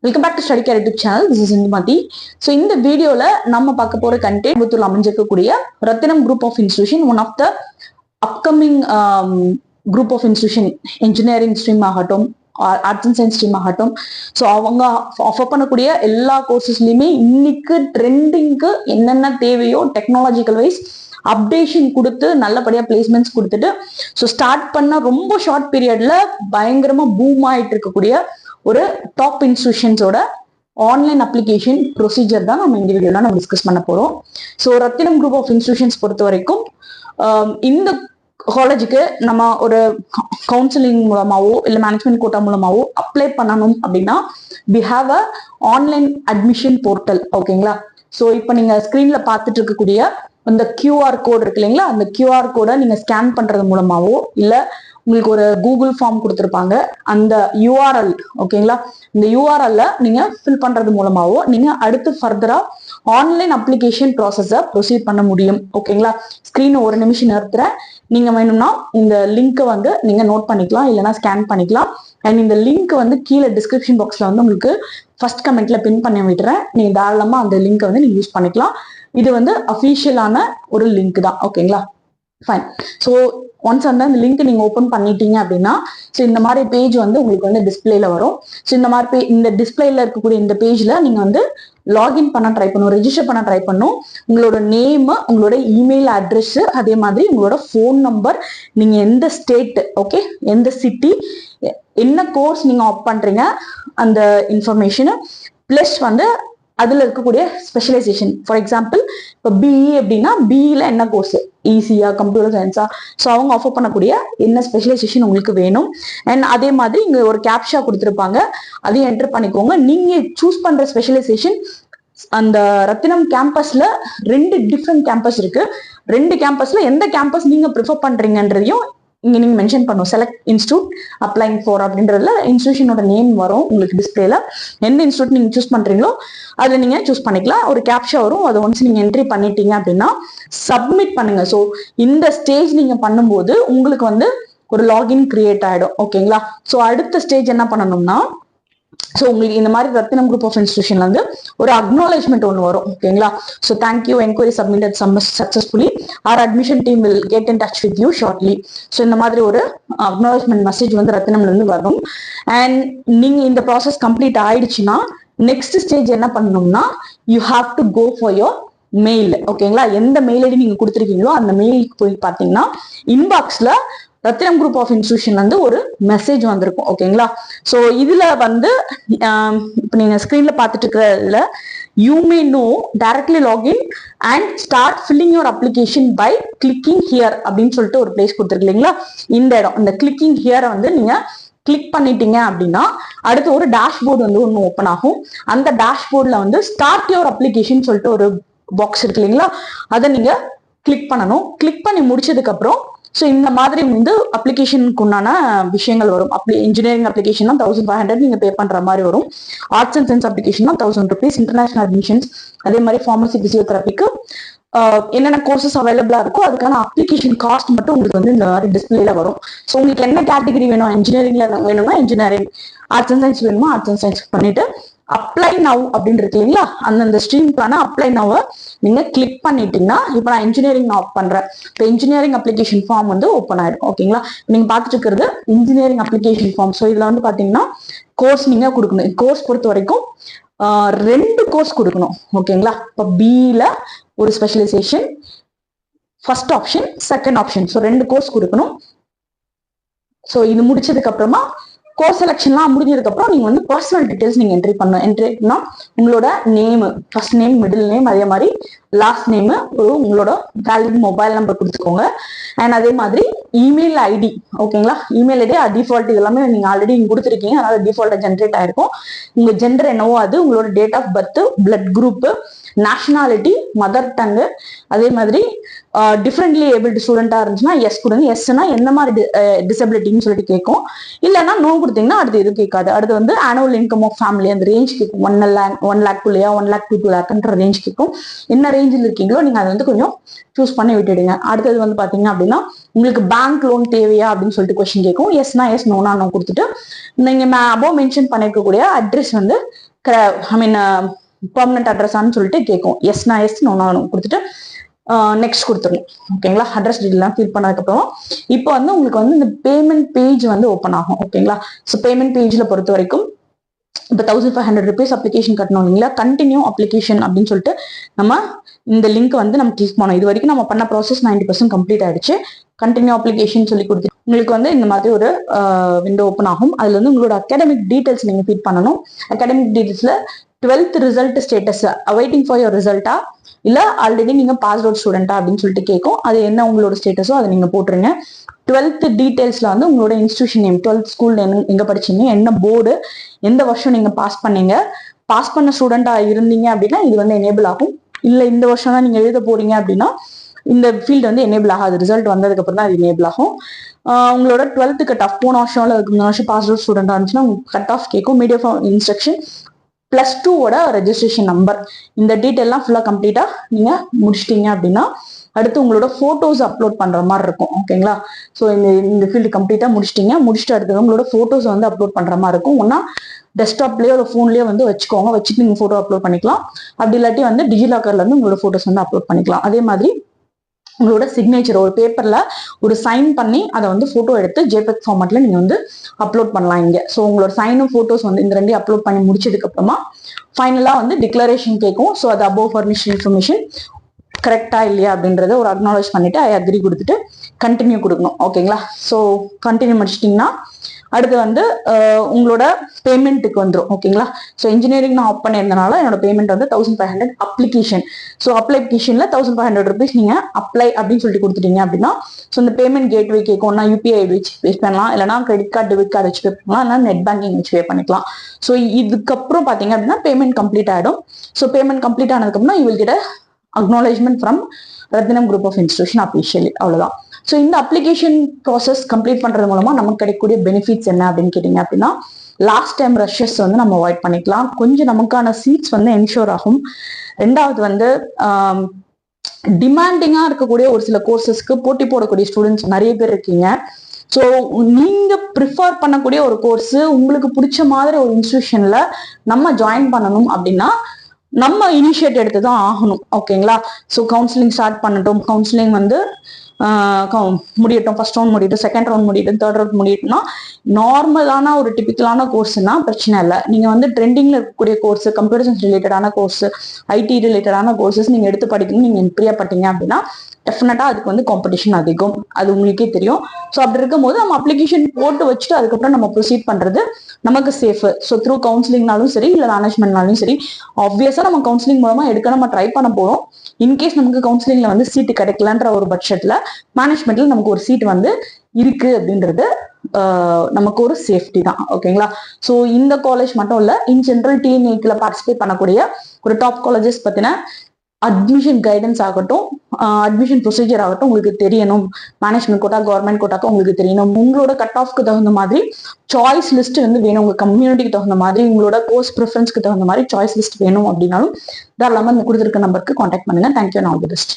Welcome back to Study Care YouTube channel. This is Indumathi. So இந்த வீடியோல நம்ம பார்க்க போற கண்டென்ட் கோயம்புத்தூர்ல அமைஞ்சிருக்கக்கூடிய Rathinam group of institution, one of the upcoming group of institution, engineering stream ஆகட்டும், ஆர்ட்ஸ் அண்ட் சயின்ஸ் ஸ்ட்ரீம் ஆகட்டும். ஸோ அவங்க ஆஃபர் பண்ணக்கூடிய எல்லா கோர்சஸ்லயுமே இன்னைக்கு ட்ரெண்டிங்க்கு என்னென்ன தேவையோ டெக்னாலஜிக்கல் வைஸ் அப்டேஷன் கொடுத்து நல்லபடியா பிளேஸ்மெண்ட்ஸ் கொடுத்துட்டு ஸோ ஸ்டார்ட் பண்ண ரொம்ப ஷார்ட் பீரியட்ல பயங்கரமா பூம் ஆயிட்டு இருக்கக்கூடிய ஒரு டாப் இன்ஸ்டிடியூஷன்ஸோட ஆன்லைன் அப்ளிகேஷன் ப்ரொசீஜர் தான் நம்ம இந்த வீடியோல நம்ம டிஸ்கஸ் பண்ண போறோம். So Rathinam group of institutions பொறுத்த வரைக்கும் இந்த காலேஜுக்கு நம்ம ஒரு கவுன்சிலிங் மூலமாவோ இல்லை மேனேஜ்மெண்ட் கோட்டா மூலமாவோ அப்ளை பண்ணணும் அப்படின்னா we have a online admission portal. ஓகேங்களா? ஸோ இப்போ நீங்க ஸ்கிரீன்ல பார்த்துட்டு இருக்கக்கூடிய அந்த கியூஆர் கோட் இருக்கு இல்லைங்களா, அந்த கியூஆர் கோடை நீங்க ஸ்கேன் பண்றது மூலமாவோ இல்லை உங்களுக்கு ஒரு கூகுள் ஃபார்ம் கொடுத்துருப்பாங்க, அந்த யூஆர்எல் ஓகேங்களா, இந்த யூஆர்எல்ல நீங்க ஃபில் பண்றது மூலமாவோ நீங்க அடுத்து ஃபர்தரா ஆன்லைன் அப்ளிகேஷன் ப்ராசஸை ப்ரொசீட் பண்ண முடியும். ஓகேங்களா? ஸ்கிரீனை ஒரு நிமிஷம் நிறுத்துறேன். நீங்க வேணும்னா இந்த லிங்க்கை வந்து நீங்க நோட் பண்ணிக்கலாம், இல்லைன்னா ஸ்கேன் பண்ணிக்கலாம். அண்ட் இந்த லிங்க் வந்து கீழே டிஸ்கிரிப்ஷன் பாக்ஸ்ல வந்து உங்களுக்கு ஃபர்ஸ்ட் கமெண்ட்ல பின் பண்ணி விட்டுறேன். நீங்க தாராளமா அந்த லிங்கை வந்து நீங்க யூஸ் பண்ணிக்கலாம். இது வந்து அஃபீஷியலான ஒரு லிங்க் தான். ஓகேங்களா? ஃபைன். ஸோ ஒன்ஸ் வந்து அந்த லிங்க் நீங்க ஓப்பன் பண்ணிட்டீங்க அப்படின்னா ஸோ இந்த மாதிரி பேஜ் வந்து உங்களுக்கு வந்து டிஸ்பிளேல வரும். ஸோ இந்த மாதிரி இந்த டிஸ்பிளேல இருக்கக்கூடிய இந்த பேஜ்ல நீங்க வந்து லாகின் பண்ண ட்ரை பண்ணும், ரெஜிஸ்டர் பண்ண ட்ரை பண்ணும். உங்களோட நேம், உங்களோட இமெயில் அட்ரஸ், அதே மாதிரி உங்களோட ஃபோன் நம்பர், நீங்க எந்த ஸ்டேட், ஓகே, எந்த சிட்டி, என்ன கோர்ஸ் நீங்க ஆப்ட் பண்றீங்க அந்த இன்ஃபர்மேஷன், பிளஸ் வந்து அதுல இருக்கக்கூடிய ஸ்பெஷலைசேஷன். ஃபார் எக்ஸாம்பிள் இப்போ பிஇ அப்படின்னா பிஇல என்ன கோர்ஸ், ஈஸியா, கம்ப்யூட்டர் சயின்ஸா, ஸோ அவங்க ஆஃபர் பண்ணக்கூடிய என்ன ஸ்பெஷலைசேஷன் உங்களுக்கு வேணும். அண்ட் அதே மாதிரி இங்க ஒரு கேப்ஷா கொடுத்துருப்பாங்க, அதையும் என்டர் பண்ணிக்கோங்க. நீங்க சூஸ் பண்ற ஸ்பெஷலைசேஷன் அந்த ரத்தினம் கேம்பஸ்ல 2 டிஃப்ரெண்ட் கேம்பஸ் இருக்கு. 2 கேம்பஸ்ல எந்த கேம்பஸ் நீங்க ப்ரிஃபர் பண்றீங்கன்றதையும் இங்க நீங்க மென்ஷன் பண்ணும். செலக்ட் இன்ஸ்டியூட் அப்ளைங் ஃபார் அப்படின்றதுல இன்ஸ்டியூஷனோட நேம் வரும் உங்களுக்கு டிஸ்பிளேல. எந்த இன்ஸ்டியூட் நீங்க சூஸ் பண்றீங்களோ அதை நீங்க சூஸ் பண்ணிக்கலாம். ஒரு கேப்ஷா வரும், அதை ஒன்ஸ் நீங்க என்ட்ரி பண்ணிட்டீங்க அப்படின்னா சப்மிட் பண்ணுங்க. ஸோ இந்த ஸ்டேஜ் நீங்க பண்ணும்போது உங்களுக்கு வந்து ஒரு லாகின் கிரியேட் ஆயிடும். ஓகேங்களா? ஸோ அடுத்த ஸ்டேஜ் என்ன பண்ணணும்னா, ஸோ உங்களுக்கு இந்த மாதிரி ரத்தினம் குரூப் ஆஃப் இன்ஸ்டிடியூஷன்ல வந்து ஒரு அக்னாலேஜ்மெண்ட் ஒன்று வரும். ஓகேங்களா? So thank you, enquiry submitted successfully, our admission team will get in touch with you shortly. So இந்த மாதிரி ஒரு அக்னாலேஜ்மெண்ட் மெசேஜ் வந்து ரத்தினம்ல இருந்து வரும். அண்ட் நீங்க இந்த ப்ராசஸ் கம்ப்ளீட் ஆயிடுச்சுன்னா நெக்ஸ்ட் ஸ்டேஜ் என்ன பண்ணணும்னா you have to go for your mail. ஓகேங்களா? எந்த மெயில் ஐடி நீங்க கொடுத்துருக்கீங்களோ அந்த மெயிலுக்கு போய் பார்த்தீங்கன்னா இன்பாக்ஸ்ல ரத்தினம் குரூப் ஆஃப் இன்ஸ்டிடியூஷன்ல இருந்து ஒரு மெசேஜ் வந்திருக்கும். ஓகேங்களா? ஸோ இதுல வந்து இப்போ நீங்க ஸ்கிரீன்ல பார்த்துட்டு இருக்கிறதுல you may now directly login and start filling your application by clicking here அப்படின்னு சொல்லிட்டு ஒரு பிளேஸ் கொடுத்துருக்கு இல்லைங்களா, இந்த இடம், இந்த கிளிக்கிங் ஹியரை வந்து நீங்க கிளிக் பண்ணிட்டீங்க அப்படின்னா அடுத்து ஒரு டேஷ்போர்டு வந்து ஒன்று ஓப்பன் ஆகும். அந்த டேஷ்போர்ட்ல வந்து ஸ்டார்ட் யுவர் அப்ளிகேஷன் சொல்லிட்டு ஒரு பாக்ஸ் இருக்கு இல்லைங்களா, அதை நீங்க கிளிக் பண்ணணும். கிளிக் பண்ணி முடிச்சதுக்கு அப்புறம் ஸோ இந்த மாதிரி வந்து அப்ளிகேஷனுக்கு உண்டான விஷயங்கள் வரும். இன்ஜினியரிங் அப்ளிகேஷன் 1500 நீங்க பே பண்ற மாதிரி வரும். Arts and science application 1000 rupees. International admissions, அதே மாதிரி ஃபார்மசி, பிசியோதெரபிக்கு என்னென்ன கோர்சஸ் அவைலபிளா இருக்கோ அதுக்கான அப்ளிகேஷன் காஸ்ட் மட்டும் உங்களுக்கு வந்து இந்த மாதிரி டிஸ்பிளேல வரும். ஸோ உங்களுக்கு என்ன கேட்டகரி வேணும், இன்ஜினியரிங்ல வேணும்னா இன்ஜினியரிங், ஆர்ட்ஸ் அண்ட் சயின்ஸ் வேணுமா ஆர்ட்ஸ் அண்ட் சயின்ஸ் பண்ணிட்டு அப்ளை நவ் அப்படின்னு இருக்கு இல்லைங்களா, அந்தந்த ஸ்ட்ரீம்க்கான அப்ளை நவ் நீங்க கிளிக் பண்ணிட்டீங்கன்னா இப்போ நான் இன்ஜினியரிங் ஆப் பண்றேன். இப்போ இன்ஜினியரிங் அப்ளிகேஷன் ஃபார்ம் வந்து ஓப்பன் ஆயிடும். ஓகேங்களா? நீங்க பார்த்துட்டு இருக்கிறது இன்ஜினியரிங் அப்ளிகேஷன் ஃபார்ம். ஸோ இதுல வந்து பாத்தீங்கன்னா கோர்ஸ் நீங்க கொடுக்கணும். கோர்ஸ் பொறுத்த வரைக்கும் 2 கோர்ஸ் கொடுக்கணும். ஓகேங்களா? இப்போ பிஇல ஒரு specialisation, first option, second option. So 2 course கொடுக்கணும். ஸோ இது முடிச்சதுக்கு அப்புறமா கோர்ஸ் செலக்ஷன்லாம் முடிஞ்சதுக்கு அப்புறம் நீங்க வந்து பர்சனல் டீடைல்ஸ் நீங்க என்ட்ரி பண்ணணும். என்ட்ரினா உங்களோட name, first name, middle name, அதே மாதிரி லாஸ்ட் நேம், உங்களோட வேலிட் மொபைல் நம்பர் கொடுத்துக்கோங்க. அண்ட் அதே மாதிரி இமெயில் ஐடி. ஓகேங்களா? இமெயில் ஐடி டிஃபால்ட், இதெல்லாமே நீங்க ஆல்ரெடி இங்க கொடுத்துருக்கீங்க, அதனால டிஃபால்ட்டா ஜென்ரேட் ஆயிருக்கும். உங்க ஜெண்டர் என்னவோ அது, உங்களோட date of birth, blood group, nationality, mother tongue, அதே மாதிரி டிஃப்ரெண்ட்லி ஏபிள்டு ஸ்டூடெண்டா இருந்துச்சுன்னா எஸ் கொடுங்க. எஸ்னா என்ன மாதிரி டிசபிலிட்டின்னு சொல்லிட்டு கேட்கும். இல்லைன்னா நோ கொடுத்தீங்கன்னா அடுத்து எதுவும் கேட்காது. அடுத்து வந்து ஆனுவல் இன்கம் ஆஃப் ஃபேமிலி அந்த ரேஞ்ச் கேட்கும். 1 lakh இல்லையா 1 lakh to 2 lakhன்ற ரேஞ்ச் கேட்கும். என்ன ரேஞ்சில் இருக்கீங்களோ நீங்க அதை வந்து கொஞ்சம் சூஸ் பண்ணி விட்டுடுங்க. அடுத்தது வந்து பாத்தீங்க அப்படின்னா உங்களுக்கு பேங்க் லோன் தேவையா அப்படின்னு சொல்லிட்டு கொஸ்டின் கேட்கும். எஸ்னா எஸ், நோனா நோ கொடுத்துட்டு நீங்க அபோவ் மென்ஷன் பண்ணிருக்கக்கூடிய அட்ரஸ் வந்து பெர்மனன்ட் அட்ரஸான்னு சொல்லிட்டு கேட்கும். எஸ்னா எஸ், நோனா நோ கொடுத்துட்டு நெக்ஸ்ட் கொடுத்துருங்க. ஓகேங்களா? அட்ரஸ் டீட்டெயிலாம் ஃபில் பண்ணதுக்கு அப்புறம் இப்போ வந்து உங்களுக்கு வந்து இந்த பேமெண்ட் பேஜ் வந்து ஓப்பன் ஆகும். ஓகேங்களா? ஸோ பேமெண்ட் பேஜ்ல பொறுத்த வரைக்கும் இப்போ 1500 rupees அப்ளிகேஷன் கட்டணும் இல்லைங்களா? கண்டினியூ அப்ளிகேஷன் அப்படின்னு சொல்லிட்டு நம்ம இந்த லிங்க் வந்து நம்ம கிளிக் பண்ணோம். இது வரைக்கும் நம்ம பண்ண ப்ராசஸ் 90% கம்ப்ளீட் ஆயிடுச்சு. கண்டினியூ அப்ளிகேஷன் சொல்லி கொடுத்து உங்களுக்கு வந்து இந்த மாதிரி ஒரு விண்டோ ஓப்பன் ஆகும். அதுல வந்து உங்களோட அகாடமிக் டீடைல்ஸ் நீங்க ஃபில் பண்ணணும். அகாடமிக் டீடைல்ஸ்ல 12th result status awaiting for your ரிசல்ட்டா இல்ல ஆல்ரெடி நீங்க பாஸ் அவுட் ஸ்டூடெண்டா அப்படின்னு சொல்லிட்டு கேட்கும். அது என்ன உங்களோட ஸ்டேட்டஸோ அதை நீங்க போட்டுருங்க. 12th டீடைல்ஸ்ல வந்து உங்களோட இன்ஸ்டிடியூஷன் நேம், 12th ஸ்கூல் எங்க படிச்சீங்க, என்ன போர்டு, எந்த வருஷம் நீங்க பாஸ் பண்ணீங்க, பாஸ் பண்ண ஸ்டூடெண்டா இருந்தீங்க அப்படின்னா இது வந்து எனேபிள் ஆகும். இல்ல இந்த வருஷம் தான் நீங்க எழுத போறீங்க அப்படின்னா இந்த ஃபீல்டு வந்து எனேபிள் ஆகாது. ரிசல்ட் வந்ததுக்கு அப்புறம் தான் அது எனேபிள் ஆகும். உங்களோட 12th கட் ஆஃப் போன வருஷம் இல்லை அதுக்கு முந்தின வருஷம் பாஸ் அவுட் ஸ்டூடெண்டா இருந்துச்சுன்னா உங்களுக்கு கட் ஆஃப் கேட்கும். Medium of instruction +2 registration number, இந்த டீட்டெயிலாம் ஃபுல்லா கம்ப்ளீட்டா நீங்க முடிச்சிட்டீங்க அப்படின்னா அடுத்து உங்களோட போட்டோஸ் அப்லோட் பண்ற மாதிரி இருக்கும். ஓகேங்களா? ஸோ இந்த ஃபீல்டு கம்ப்ளீட்டா முடிச்சுட்டு அடுத்து உங்களோட போட்டோஸ் வந்து அப்லோட் பண்ற மாதிரி இருக்கும். ஒன்னா டெஸ்க்டாப்லயோ ஒரு போன்லயோ வந்து வச்சுக்கோங்க. வச்சுட்டு நீங்க போட்டோ அப்லோட் பண்ணிக்கலாம். அப்படி இல்லாட்டி வந்து டிஜிலாக்கர்ல இருந்து உங்களோட போட்டோஸ் வந்து அப்லோட் பண்ணிக்கலாம். அதே மாதிரி உங்களோட சிக்னேச்சர் ஒரு பேப்பர்ல ஒரு சைன் பண்ணி அதை வந்து போட்டோ எடுத்து ஜேபெக் ஃபார்மேட்ல நீங்க வந்து அப்லோட் பண்ணலாம் இங்க. ஸோ உங்களோட சைனும் போட்டோஸ் வந்து இந்த ரெண்டையும் அப்லோட் பண்ணி முடிச்சதுக்கு அப்புறமா ஃபைனலா வந்து டிக்ளரேஷன் கேட்கும். ஸோ அது அபோவ் ஃபர்னிஷ்ட் இன்ஃபர்மேஷன் கரெக்டா இல்லையா அப்படின்றத ஒரு அக்னாலேஜ் பண்ணிட்டு ஐ அக்ரி கொடுத்துட்டு கண்டினியூ கொடுக்கணும். ஓகேங்களா? ஸோ கண்டினியூ முடிச்சிட்டிங்கன்னா அடுத்து வந்து உங்களோட பேமெண்ட்டுக்கு வந்துடும். ஓகேங்களா? ஸோ இன்ஜினியரிங் நான் ஆப் பண்ணியிருந்தனால என்னோட பேமெண்ட் வந்து 1500 அப்ளிகேஷன். ஸோ அப்ளிகேஷன்ல 1500 rupees நீங்க அப்ளை அப்படின்னு சொல்லிட்டு கொடுத்துட்டீங்க அப்படின்னா ஸோ இந்த பேமெண்ட் கேட்வே கேட்கும். நான் யூபிஐ வச்சு பே பண்ணலாம், இல்லைனா கிரெடிட் கார்டு, டெபிட் கார்டு வச்சு பே பண்ணலாம், இல்லைனா நெட் பேங்கிங் வச்சு பே பண்ணிக்கலாம். ஸோ இதுக்கப்புறம் பாத்தீங்க அப்படின்னா பேமெண்ட் கம்ப்ளீட் ஆயிடும். ஸோ பேமெண்ட் கம்ப்ளீட் ஆனதுக்கப்புறம் you will get acknowledgement from Rathinam group of institution officially. அவ்வளவுதான். ஸோ இந்த அப்ளிகேஷன் ப்ராசஸ் கம்ப்ளீட் பண்றது மூலமா நமக்கு கிடைக்கக்கூடிய பெனிஃபிட்ஸ் என்ன அப்படின்னு கேட்டீங்க அப்படின்னா லாஸ்ட் டைம் ரஷஸ் வந்து நம்ம அவாய்ட் பண்ணிக்கலாம். கொஞ்சம் நமக்கான சீட்ஸ் வந்து என்ஷோர் ஆகும். ரெண்டாவது வந்து டிமாண்டிங்கா இருக்கக்கூடிய ஒரு சில கோர்சஸ்க்கு போட்டி போடக்கூடிய ஸ்டூடெண்ட்ஸ் நிறைய பேர் இருக்கீங்க. ஸோ நீங்க ப்ரிஃபர் பண்ணக்கூடிய ஒரு கோர்ஸ் உங்களுக்கு பிடிச்ச மாதிரி ஒரு இன்ஸ்டிடியூஷன்ல நம்ம ஜாயின் பண்ணணும் அப்படின்னா நம்ம இனிஷியேட் எடுத்து தான் ஆகணும். ஓகேங்களா? ஸோ கவுன்சிலிங் ஸ்டார்ட் பண்ணட்டும். கவுன்சிலிங் வந்து முடியட்டும். ஃபர்ஸ்ட் ரவுண்ட் முடியட்டும், செகண்ட் ரவுண்ட் முடியட்டும், தேர்ட் ரவுண்ட் முடியட்டும்னா நார்மலான ஒரு டிபிக்கலான கோர்ஸ்னா பிரச்சனை இல்லை. நீங்க வந்து ட்ரெண்டிங்ல இருக்கக்கூடிய கோர்ஸ், கம்ப்யூட்டர் சயின்ஸ் ரிலேட்டடான கோர்ஸ், ஐடி ரிலேட்டடான கோர்சஸ் நீங்க எடுத்து படிக்கணும் நீங்க பிரியப்பட்டீங்க அப்படின்னா டெஃபினட்டா அதுக்கு வந்து காம்படிஷன் அதிகம். அது உங்களுக்கே தெரியும். ஸோ அப்படி இருக்கும்போது நம்ம அப்ளிகேஷன் போட்டு வச்சுட்டு அதுக்கப்புறம் நம்ம ப்ரொசீட் பண்றது நமக்கு சேஃப். ஸோ த்ரூ கவுன்சிலிங்னாலும் சரி இல்லை மேனேஜ்மெண்ட்னாலும் சரி ஆப்வியஸா நம்ம கவுன்சிலிங் மூலமா எடுக்க நம்ம ட்ரை பண்ண போறோம். இன்கேஸ் நமக்கு கவுன்சிலிங்ல வந்து சீட்டு கிடைக்கலன்ற ஒரு பட்சத்துல மேனேஜ்மெண்ட்ல நமக்கு ஒரு சீட் வந்து இருக்கு அப்படின்றது நமக்கு ஒரு சேஃப்டி தான். ஓகேங்களா? ஸோ இந்த காலேஜ் மட்டும் இல்ல, இன் ஜென்ரல் டிஎன்ஏல பார்ட்டிசிபேட் பண்ணக்கூடிய ஒரு டாப் காலேஜஸ் பத்தின அட்மிஷன் கைடன்ஸ் ஆகட்டும், அட்மிஷன் ப்ரொசீஜர் ஆகட்டும் உங்களுக்கு தெரியணும். மேனேஜ்மெண்ட் கோட்டா, கவர்மெண்ட் கோட்டாக்கு உங்களுக்கு தெரியணும். உங்களோட கட் ஆஃப்க்கு தகுந்த மாதிரி சாய்ஸ் லிஸ்ட் வந்து வேணும். உங்க கம்யூனிட்டிக்கு தகுந்த மாதிரி, உங்களோட கோர்ஸ் ப்ரிஃபரன்ஸ்க்கு தகுந்த மாதிரி சாய்ஸ் லிஸ்ட் வேணும் அப்படின்னாலும் தாராளமா இந்த கொடுத்துருக்க நம்பருக்கு கான்டாக்ட் பண்ணுங்க. Thank you and all the best.